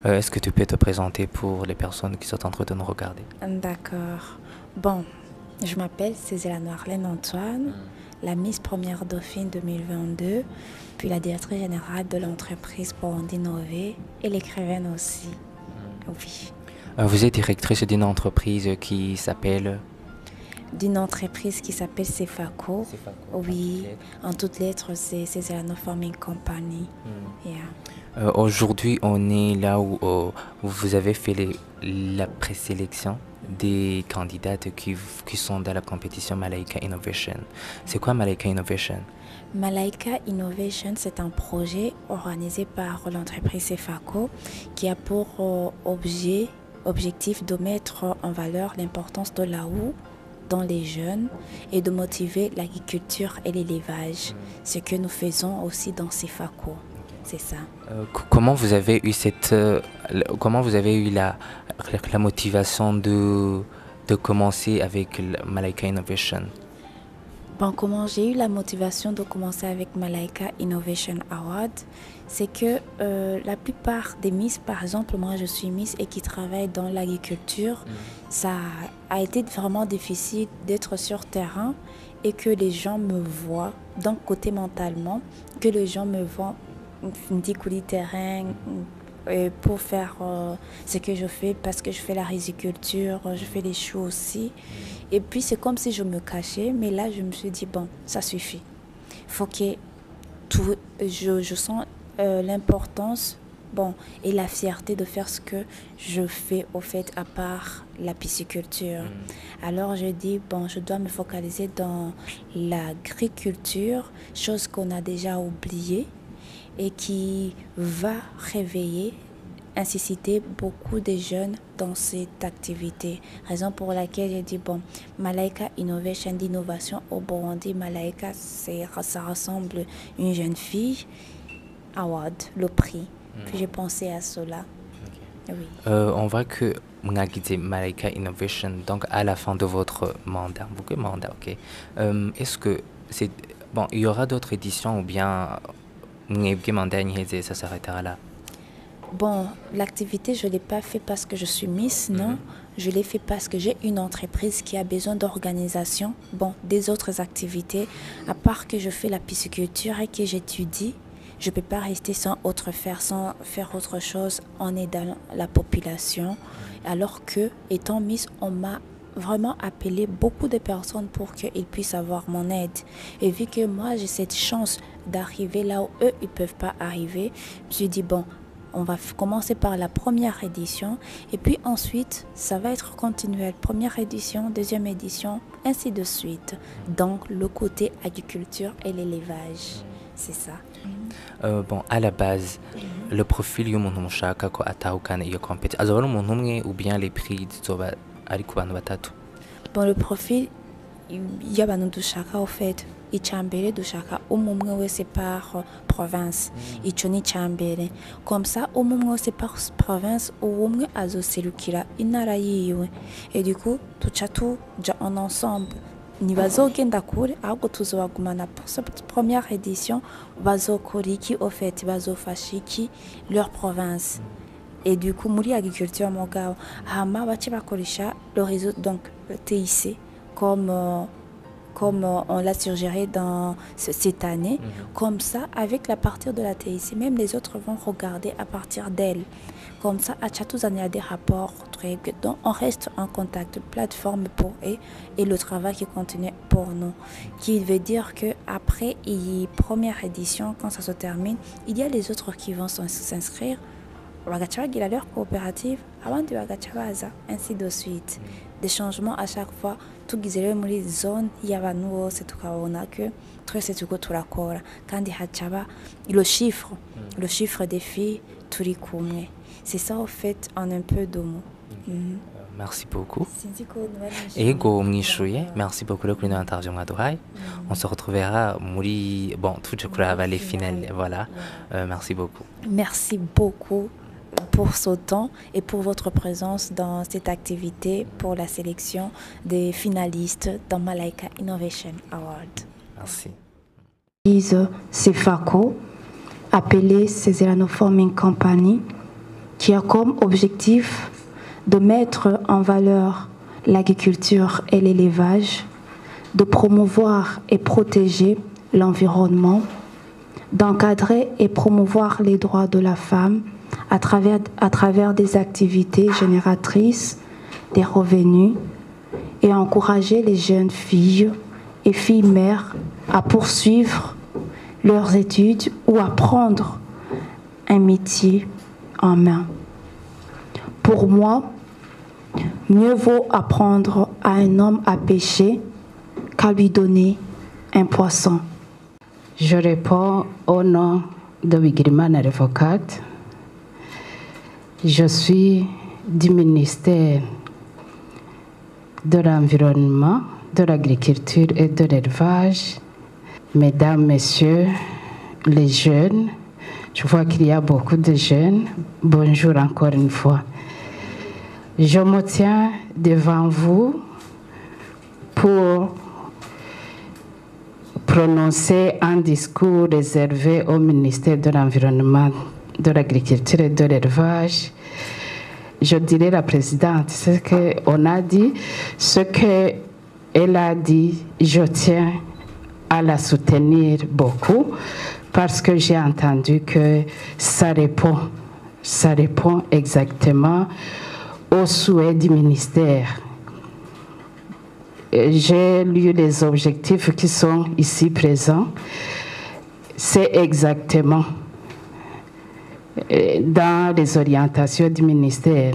Est-ce que tu peux te présenter pour les personnes qui sont en train de nous regarder? D'accord. Bon, je m'appelle Cézanne Arlène Antoine, la Miss Première Dauphine 2022, puis la directrice générale de l'entreprise pour innover et l'écrivaine aussi. Oui. Vous êtes directrice d'une entreprise qui s'appelle D'une entreprise qui s'appelle Cefaco. Oui, en toutes lettres, c'est Cézanne Forming Company. Yeah. Aujourd'hui, on est là où vous avez fait la présélection des candidates qui sont dans la compétition Malaika Innovation. C'est quoi Malaika Innovation? Malaika Innovation, c'est un projet organisé par l'entreprise Cefaco qui a pour objectif de mettre en valeur l'importance de la houe dans les jeunes et de motiver l'agriculture et l'élevage. Ce que nous faisons aussi dans Cefaco. C'est ça. Comment vous avez eu la motivation de commencer avec Malaika Innovation? Bon, comment j'ai eu la motivation de commencer avec Malaika Innovation Award, c'est que la plupart des Miss, par exemple, moi je suis Miss et qui travaille dans l'agriculture, ça a été vraiment difficile d'être sur terrain et que les gens me voient, d'un côté mentalement, que les gens me voient du terrain pour faire ce que je fais parce que je fais la riziculture, je fais les choux aussi. Et puis c'est comme si je me cachais, mais là je me suis dit bon, ça suffit. Faut que je sens l'importance et la fierté de faire ce que je fais au fait à part la pisciculture. Alors je dis bon, je dois me focaliser dans l'agriculture, chose qu'on a déjà oubliée et qui va réveiller, inciter beaucoup de jeunes dans cette activité. Raison pour laquelle j'ai dit, bon, Malaika Innovation d'innovation au Burundi, Malaika, ça ressemble à une jeune fille, Award, le prix. Puis j'ai pensé à cela. Okay. Oui. On voit que vous avez Malaika Innovation, donc à la fin de votre mandat. Beaucoup de mandats, ok. Est-ce que c'est... Bon, il y aura d'autres éditions ou bien ça s'arrêtera là? Bon, l'activité, je ne l'ai pas fait parce que je suis Miss, non. Je l'ai fait parce que j'ai une entreprise qui a besoin d'organisation, des autres activités. À part que je fais la pisciculture et que j'étudie, je ne peux pas rester sans faire autre chose en aidant la population. Alors que, étant Miss, on m'a vraiment appelé beaucoup de personnes pour qu'ils puissent avoir mon aide. Et vu que moi, j'ai cette chance d'arriver là où eux, ils ne peuvent pas arriver, je me suis dit, bon, on va commencer par la première édition et puis ensuite, ça va être continuel. Première édition, deuxième édition, ainsi de suite. Donc, le côté agriculture et l'élevage, c'est ça. Bon, à la base, le profil y'umuntu mushaka ko atahukana iyo compétition azoba ari umuntu umwe ou bien les prix zizoba ari ku bantu batatu? Bon, le profil y'abantu dushaka au fait, icambere dushaka umwe wese par province, ico ni cambere. Comme ça, umwe wese par province umwe azoserukira intara yiwe. Et du coup, tuca tuja en ensemble. Ntibazogenda kure ahubwo tuzobagumana pour cette première édition, bazokora iki au fait, bazofasha iki leur province. Et du coup, muri agriculture mugabo hama bace bakoresha le réseau, donc le TIC, comme on l'a suggéré dans cette année. Comme ça, avec la partir de la TIC, même les autres vont regarder à partir d'elle. Comme ça, à chaque année, il y a des rapports. Donc, on reste en contact, plateforme pour eux et le travail qui continue pour nous. Qui veut dire qu'après la première édition, quand ça se termine, il y a les autres qui vont s'inscrire. Bagacha bagira leur coopérative, abandi bagacha baza, ainsi de suite. Des changements à chaque fois. Tugize rero muri zone y'abantu bose tukabona que twese turiko turakora kandi hacaba le chiffre des filles turi kumwe. C'est ça au fait en un peu de mots. Merci beaucoup. Ego mwishuye, merci beaucoup pour l'interview mwaduhaye. On se retrouvera muri tuje kuraba les finales, voilà. Merci beaucoup. Merci beaucoup pour ce temps et pour votre présence dans cette activité pour la sélection des finalistes dans Malaika Innovation Award. Merci. Cefaco, appelée Cézanne Forming Company, qui a comme objectif de mettre en valeur l'agriculture et l'élevage, de promouvoir et protéger l'environnement, d'encadrer et promouvoir les droits de la femme à travers des activités génératrices des revenus et encourager les jeunes filles et filles mères à poursuivre leurs études ou à prendre un métier en main. Pour moi, mieux vaut apprendre à un homme à pêcher qu'à lui donner un poisson. Je réponds au nom de Bigirimana Revocate. Je suis du ministère de l'Environnement, de l'Agriculture et de l'Élevage. Mesdames, Messieurs, les jeunes, je vois qu'il y a beaucoup de jeunes. Bonjour encore une fois. Je me tiens devant vous pour prononcer un discours réservé au ministère de l'Environnement, de l'Agriculture et de l'Élevage. Je dirais la présidente, ce qu'on a dit, ce qu'elle a dit, je tiens à la soutenir beaucoup parce que j'ai entendu que ça répond exactement aux souhaits du ministère. J'ai lu les objectifs qui sont ici présents. C'est exactement dans les orientations du ministère.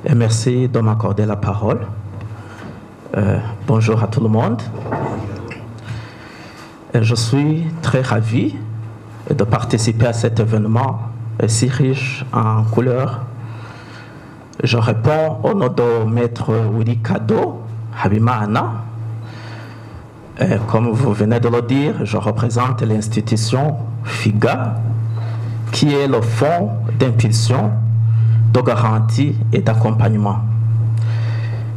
Et merci de m'accorder la parole. Bonjour à tout le monde. Et je suis très ravi de participer à cet événement si riche en couleurs. Je réponds au nom de Maître Willy Kado Habimana. Et comme vous venez de le dire, je représente l'institution FIGA, qui est le fonds d'impulsion, de garantie et d'accompagnement.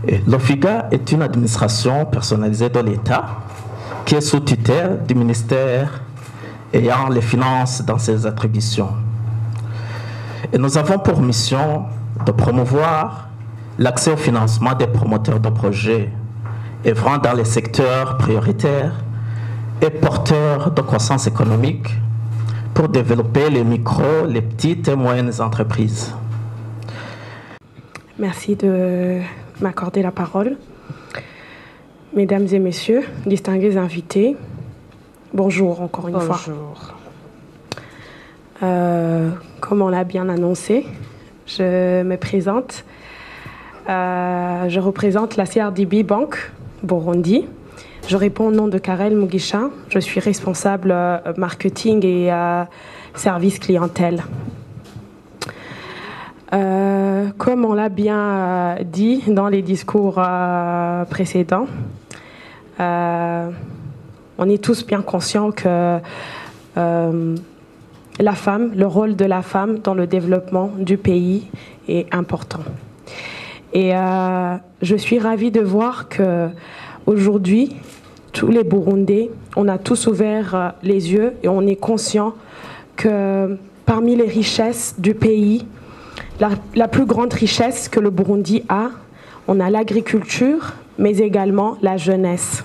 Le FIGA est une administration personnalisée de l'État qui est sous tutelle du ministère ayant les finances dans ses attributions. Et nous avons pour mission de promouvoir l'accès au financement des promoteurs de projets œuvrant dans les secteurs prioritaires et porteurs de croissance économique pour développer les micro, les petites et moyennes entreprises. Merci de m'accorder la parole. Mesdames et messieurs, distingués invités, bonjour encore une fois. Bonjour. Comme on l'a bien annoncé, je me présente. Je représente la CRDB Bank Burundi. Je réponds au nom de Karel Mugisha. Je suis responsable marketing et service clientèle. Comme on l'a bien dit dans les discours précédents, on est tous bien conscients que la femme, le rôle de la femme dans le développement du pays est important. Et je suis ravie de voir que aujourd'hui, tous les Burundais, on a tous ouvert les yeux et on est conscient que parmi les richesses du pays, la plus grande richesse que le Burundi a, on a l'agriculture, mais également la jeunesse.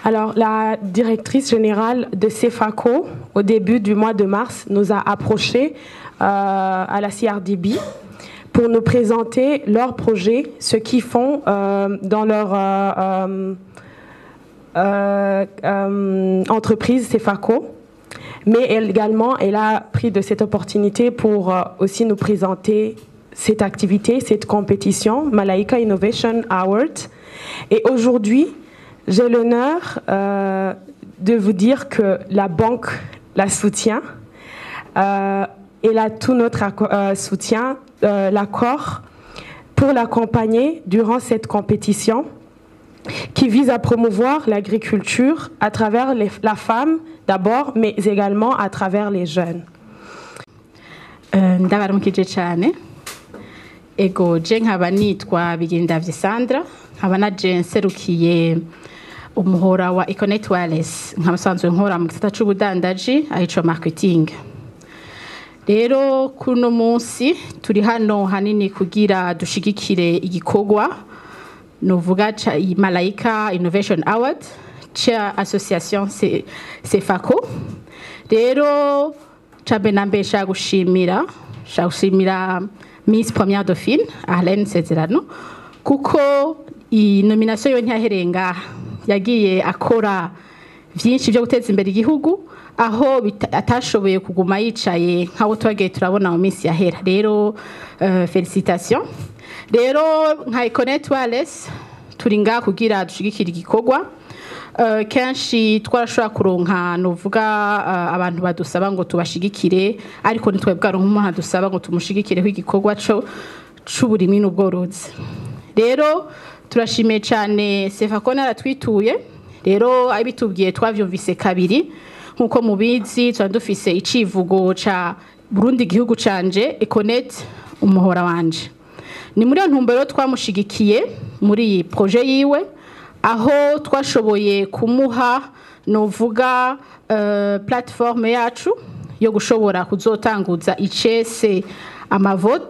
Alors, la directrice générale de CEFACO, au début du mois de mars, nous a approchés à la CRDB pour nous présenter leurs projets, ce qu'ils font dans leur entreprise CEFACO. Mais également, elle a pris de cette opportunité pour aussi nous présenter cette activité, cette compétition, Malaika Innovation Award. Et aujourd'hui, j'ai l'honneur de vous dire que la banque la soutient. Elle a tout notre soutien, l'accord pour l'accompagner durant cette compétition qui vise à promouvoir l'agriculture à travers la femme d'abord, mais également à travers les jeunes. Ndabaramukije cyane. Ego je nkaba nitwa Bigindavye Sandra, nkaba naje nserukiye umuhora wa Econet Wireless, nkaba sanzwe nkora mu gisata c'ubudandaji arico marketing. rero kuno munsi turi hano hanini kugira dushigikire igikorwa novuga cha Malaika Innovation Award cha association Sefaco. Rero cabenambe gushimira Miss Première Dauphine Arlene Sezerano kuko i nomination yo ntiyaherenga yagiye akora vyinshi byo guteza imbere igihugu aho atashoboye kuguma yicaye nkaho twagiye turabona mu minsi yahera. Rero félicitations. Rero nka Econet Wireless turi nga kugira dushigikira igikorwa kenshi twarashobora kuronka novuga abantu badusaba ngo tubashigikire ariko nitwebwe aronka dusaba ngo tumushigikire igikorwa c'uburimwi n'ubworozi. Rero turashimiye cyane Sefaco naratwituye. Rero abitubwiye twavyumvise kabiri nkuko mubizi twandufise icivugo ca Burundi igihugu canje Econet umuhora wanje. Ni muri ntumbero twamushigikiye muri iyi projet yiwe aho twashoboye kumuha novuga platform yacu yo gushobora kuzotanguza icese amavote